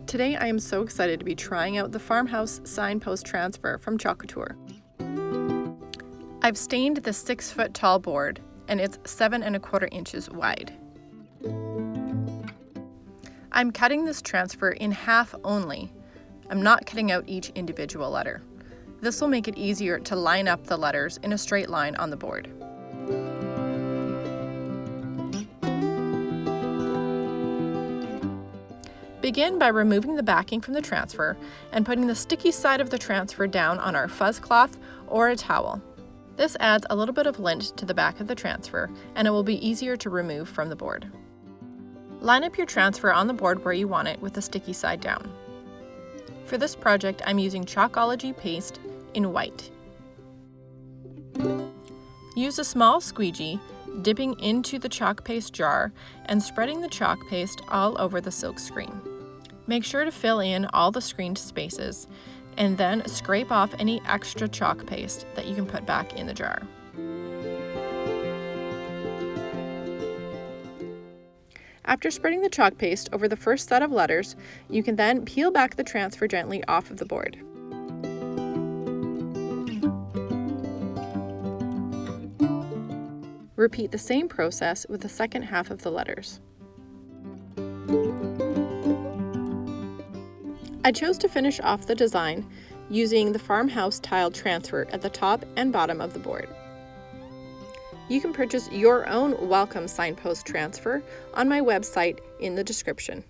Today I am so excited to be trying out the farmhouse signpost transfer from Chalk Couture. I've stained the 6-foot tall board and it's 7 1/4 inches wide. I'm cutting this transfer in half only. I'm not cutting out each individual letter. This will make it easier to line up the letters in a straight line on the board. Begin by removing the backing from the transfer and putting the sticky side of the transfer down on our fuzz cloth or a towel. This adds a little bit of lint to the back of the transfer and it will be easier to remove from the board. Line up your transfer on the board where you want it with the sticky side down. For this project, I'm using Chalkology paste in white. Use a small squeegee, dipping into the chalk paste jar and spreading the chalk paste all over the silk screen. Make sure to fill in all the screened spaces and then scrape off any extra chalk paste that you can put back in the jar. After spreading the chalk paste over the first set of letters, you can then peel back the transfer gently off of the board. Repeat the same process with the second half of the letters. I chose to finish off the design using the farmhouse tiled transfer at the top and bottom of the board. You can purchase your own Welcome signpost transfer on my website in the description.